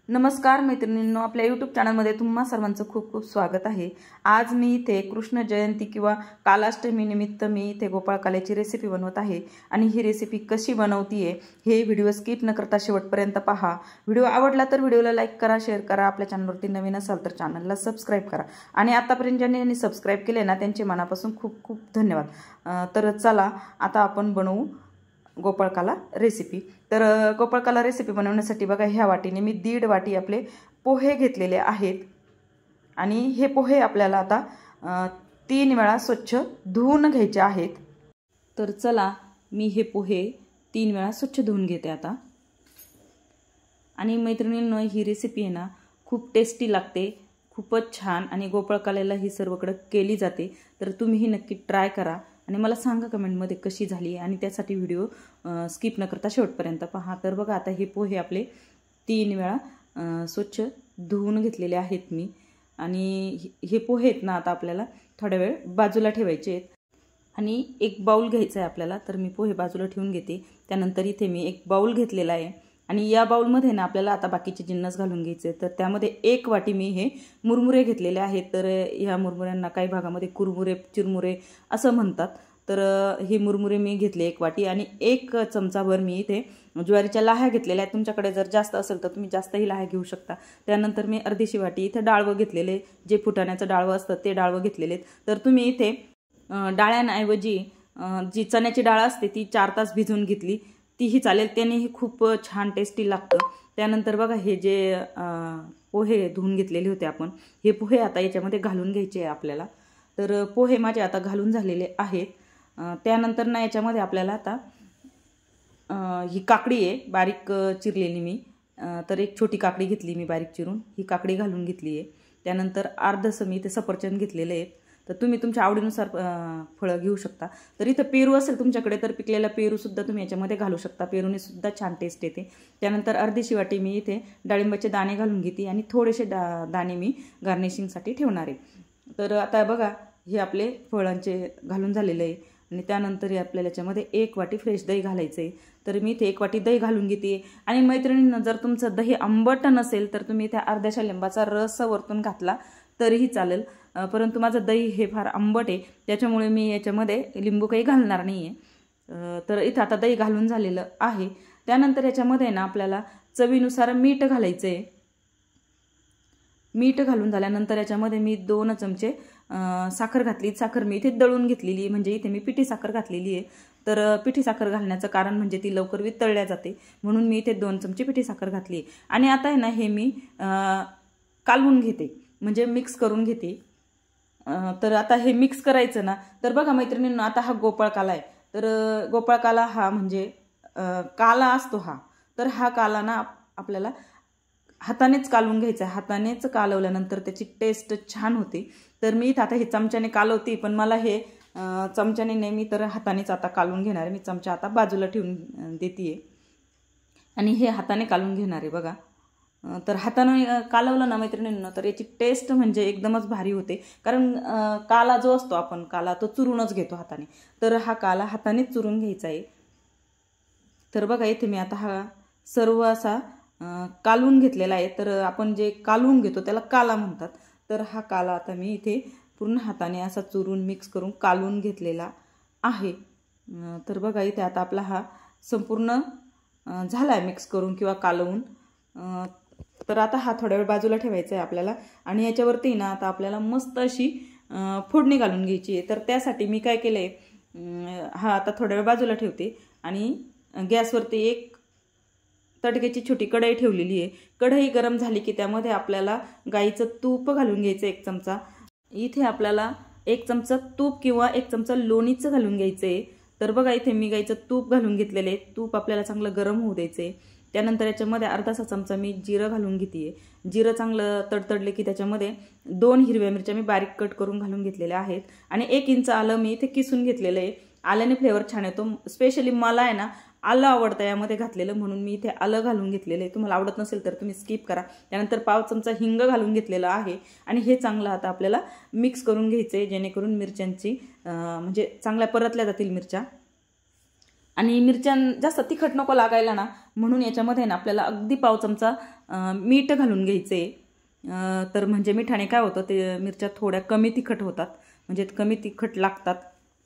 नमस्कार मैत्रिणींनो, आपल्या यूट्यूब चॅनलमध्ये तुम्हा सर्वांचं खूप खूप स्वागत आहे। आज मी इथे कृष्ण जयंती किंवा कालाष्टमी निमित्त मी इथे गोपाळकाल्याची रेसिपी बनवत आहे आणि ही रेसिपी कशी बनवतीये हे व्हिडिओ स्किप न करता शेवटपर्यंत पहा। व्हिडिओ आवडला तर व्हिडिओला लाईक करा, शेअर करा, आपल्या चॅनलवरती नवीन असाल तर चॅनलला सबस्क्राइब करा आणि आतापर्यंत ज्यांनी सबस्क्राइब केले ना त्यांचे मनापासून खूप खूप धन्यवाद। तर चला आता आपण बनवू गोपाळकाला रेसिपी। तर गोपाळकाला रेसिपी बनवण्यासाठी बघा ह्या वाटीने मी 1.5 वाटी आपले पोहे घेतलेले आहेत आणि हे पोहे आपल्याला आता 3 वेळा स्वच्छ धुवून घ्यायचे आहेत। तर चला मी हे पोहे 3 वेळा स्वच्छ धुवून घेते आता। आणि मैत्रिणींनो, ही रेसिपी आहे ना खूप टेस्टी लागते, खूपच छान आणि गोपाळकाल्याला ही सर्वकडे केली जाते। तर तुम्ही ही नक्की ट्राय करा आणि मला सांगा कमेंटमध्ये कशी झाली आणि त्यासाठी व्हिडिओ स्किप न करता शेवटपर्यंत पहा। तर बघा आता हे पोहे आपले 3 वेळा स्वच्छ धुवून घेतलेले आहेत मी आणि हे पोहे आहेत ना आता आपल्याला थोडा वेळ बाजूला ठेवायचे आहेत आणि एक बाउल घ्यायचा आहे आपल्याला। तर मी पोहे बाजूला ठेवून घेते। त्यानंतर इथे मी एक बाउल घेतलेला आहे आणि या बाउलमध्ये ना आपल्याला आता बाकीचे जिन्नस घालून घ्यायचे। तर त्यामध्ये 1 वाटी मी हे मुरमुरे घेतलेले आहेत। तर ह्या मुरमुऱ्यांना काही भागामध्ये कुरमुरे चिरमुरे असं म्हणतात। तर हे मुरमुरे मी घेतले 1 वाटी आणि 1 चमचाभर मी इथे ज्वारीच्या लाह्या घेतलेल्या आहेत। तुमच्याकडे जर जास्त असेल तर तुम्ही जास्तही लाह्या घेऊ शकता। त्यानंतर मी अर्धीशी वाटी इथे डाळवं घेतलेले, जे फुटाण्याचं डाळवं असतं ते डाळवं घेतलेले। तर तुम्ही इथे डाळ्यांऐवजी जी चण्याची डाळ असते ती 4 तास भिजवून घेतली तीही चालेल, त्यानेही खूप छान टेस्टी लागतं। त्यानंतर बघा हे जे पोहे धुवून घेतलेले होते आपण, हे पोहे आता याच्यामध्ये घालून घ्यायचे आहे आपल्याला। तर पोहे माझे आता घालून झालेले आहेत। त्यानंतर ना याच्यामध्ये आपल्याला आता ही काकडी आहे बारीक चिरलेली मी, तर एक छोटी काकडी घेतली मी बारीक चिरून, ही काकडी घालून घेतली आहे। त्यानंतर अर्धसं मी इथे सफरचंद घेतलेले आहेत। तर तुम्ही तुमच्या आवडीनुसार फळं घेऊ शकता। तर इथं पेरू असेल तुमच्याकडे तर पिकलेला पेरू सुद्धा तुम्ही याच्यामध्ये घालू शकता, पेरूने सुद्धा छान टेस्ट येते। त्यानंतर अर्धीशी वाटी मी इथे डाळिंबाचे दाणे घालून घेते आणि थोडेसे दाणे मी गार्निशिंगसाठी ठेवणार आहे। तर आता बघा हे आपले फळांचे घालून झालेले आहे आणि त्यानंतर आपल्याला याच्यामध्ये 1 वाटी फ्रेश दही घालायचं आहे। तर मी इथे 1 वाटी दही घालून घेते आणि मैत्रिणींना जर तुमचं दही आंबट नसेल तर तुम्ही इथे अर्ध्याशा लिंबाचा रस वरतून घातला तरीही चालेल, परंतु माझं दही हे फार आंबट आहे त्याच्यामुळे मी याच्यामध्ये लिंबू काही घालणार नाही आहे। तर इथं आता दही घालून झालेलं आहे। त्यानंतर याच्यामध्ये ना आपल्याला चवीनुसार मीठ घालायचं आहे। मीठ घालून झाल्यानंतर याच्यामध्ये मी 2 चमचे साखर घातली। साखर मी इथे दळून घेतलेली आहे, म्हणजे इथे मी पिठी साखर घातलेली आहे। तर पिठी साखर घालण्याचं कारण म्हणजे ती लवकर वितळल्या जाते म्हणून मी इथे 2 चमचे पिठी साखर घातली आणि आता आहे ना हे मी कालवून घेते, म्हणजे मिक्स करून घेते। तर आता हे मिक्स करायचं ना, तर बघा मैत्रिणींनो आता हा गोपाळकाला आहे। तर गोपाळकाला हा म्हणजे काला असतो हा, तर हा काला ना आपल्याला हातानेच कालवून घ्यायचा आहे। हातानेच कालवल्यानंतर त्याची टेस्ट छान होते। तर मी इथं आता हे चमच्याने कालवते, पण मला हे चमच्याने नाही, मी तर हातानेच आता कालवून घेणार आहे। मी चमचा आता बाजूला ठेवून देते आणि हे हाताने कालवून घेणार आहे बघा। तर हाताने कालवलं ना मैत्रिणींना तर याची टेस्ट म्हणजे एकदमच भारी होते, कारण काला जो असतो आपण काला तो चुरूनच घेतो हाताने, तर हा काला हातानेच चुरून घ्यायचा आहे। तर बघा इथे मी आता हा सर्व असा कालवून घेतलेला आहे। तर आपण जे कालवून घेतो त्याला काला म्हणतात। तर हा काला आता मी इथे पूर्ण हाताने असा चुरून मिक्स करून कालवून घेतलेला आहे। तर बघा इथे आता आपला हा संपूर्ण झाला आहे मिक्स करून किंवा कालवून। तर आता हा थोडा वेळ बाजूला ठेवायचा आहे आपल्याला आणि याच्यावरती ना आता आपल्याला मस्त अशी फोडणी घालून घ्यायची आहे। तर त्यासाठी मी काय केलंय, हा आता थोडा वेळ बाजूला ठेवते आणि गॅसवरती एक तडक्याची छोटी कढई ठेवलेली आहे। कढई गरम झाली की त्यामध्ये आपल्याला गाईचं तूप घालून घ्यायचं 1 चमचा। इथे आपल्याला 1 चमचा तूप किंवा 1 चमचा लोणीचं घालून घ्यायचं आहे। तर बघा इथे मी गाईचं तूप घालून घेतलेलं आहे। तूप आपल्याला चांगलं गरम होऊ द्यायचं आहे। त्यानंतर याच्यामध्ये अर्धासा चमचा मी जिरं घालून घेते। जिरं चांगलं तडतडले की त्याच्यामध्ये 2 हिरव्या मिरच्या मी बारीक कट करून घालून घेतलेल्या आहेत आणि 1 इंच आलं मी इथे किसून घेतलेलं आहे। आल्याने फ्लेवर छान येतो, स्पेशली मला आहे ना आलं आवडतं यामध्ये घातलेलं, म्हणून मी इथे आलं घालून घेतलेलं आहे। तुम्हाला आवडत नसेल तर तुम्ही स्किप करा। त्यानंतर 1/2 चमचा हिंग घालून घेतलेलं आहे आणि हे चांगलं आता आपल्याला मिक्स करून घ्यायचं आहे, जेणेकरून मिरच्यांची म्हणजे चांगल्या परतल्या जातील मिरच्या। आणि मिरच्या जास्त तिखट नको लागायला ना, म्हणून याच्यामध्ये ना आपल्याला अगदी 1/2 चमचा मीठ घालून घ्यायचं आहे। तर म्हणजे मिठाने काय होतं, ते मिरच्या थोड्या कमी तिखट होतात, म्हणजे कमी तिखट लागतात।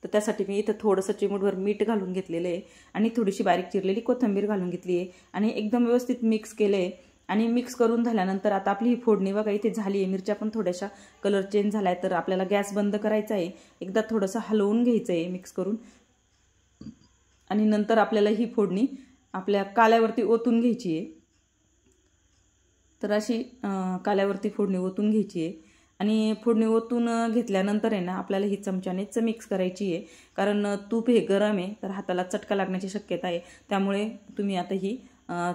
तर त्यासाठी मी इथं थोडंसं चिमूटभर मीठ घालून घेतलेलं आहे आणि थोडीशी बारीक चिरलेली कोथिंबीर घालून घेतली आहे आणि एकदम व्यवस्थित मिक्स केलं आहे। आणि मिक्स करून झाल्यानंतर आता आपली ही फोडणी बघा इथे झाली आहे। मिरच्या पण थोड्याशा कलर चेंज झाला आहे, तर आपल्याला गॅस बंद करायचा आहे। एकदा थोडंसं हलवून घ्यायचं आहे मिक्स करून आणि नंतर आपल्याला ही फोडणी आपल्या काल्यावरती ओतून घ्यायची आहे। तर अशी काल्यावरती फोडणी ओतून घ्यायची आहे आणि फोडणी ओतून घेतल्यानंतर आहे ना आपल्याला ही चमच्यानेच मिक्स करायची आहे, कारण तूप हे गरम आहे तर हाताला चटका लागण्याची शक्यता आहे। त्यामुळे तुम्ही आता ही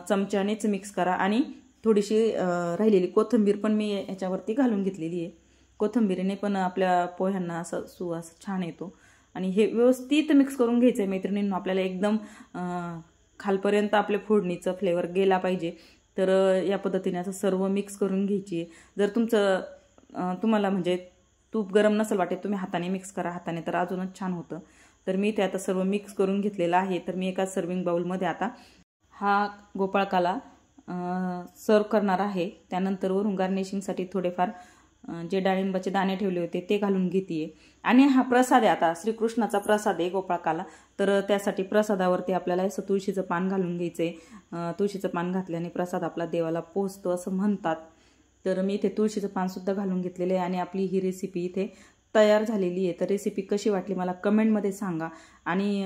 चमच्यानेच मिक्स करा आणि थोडीशी राहिलेली कोथिंबीर पण मी याच्यावरती घालून घेतलेली आहे। कोथिंबीरीने पण आपल्या पोह्यांना असं सुवास छान येतो आणि हे व्यवस्थित मिक्स करून घ्यायचं आहे मैत्रिणींनो। आपल्याला एकदम खालपर्यंत आपल्या फोडणीचं फ्लेवर गेला पाहिजे, तर या पद्धतीने असं सर्व मिक्स करून घ्यायची आहे। जर तुम्हाला म्हणजे तूप गरम नसेल वाटत, तुम्ही हाताने मिक्स करा, हाताने तर अजूनच छान होतं। तर मी ते आता सर्व मिक्स करून घेतलेलं आहे। तर मी एका सर्विंग बाउलमध्ये आता हा गोपाळकाला सर्व करणार आहे। त्यानंतर वरून गार्निशिंगसाठी थोडेफार जे डाळिंबाचे दाणे ठेवले होते ते घालून घेते आणि हा प्रसाद आहे, आता श्रीकृष्णाचा प्रसाद आहे गोपाळकाला। तर त्यासाठी प्रसादावरती आपल्याला असं तुळशीचं पान घालून घ्यायचं आहे। तुळशीचं पान घातल्याने प्रसाद आपला देवाला पोहोचतो असं म्हणतात। तर मी इथे तुळशीचं पानसुद्धा घालून घेतलेलं आहे आणि आपली ही रेसिपी इथे तयार झालेली आहे। तर रेसिपी कशी वाटली मला कमेंटमध्ये सांगा आणि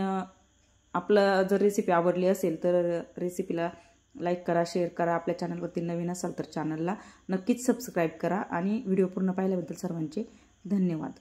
आपलं जर रेसिपी आवडली असेल तर रेसिपीला लाईक करा, शेअर करा। आपल्या चॅनलवरती नवीन असाल तर चॅनलला नक्कीच सबस्क्राईब करा आणि व्हिडिओ पूर्ण पाहिल्याबद्दल सर्वांचे धन्यवाद।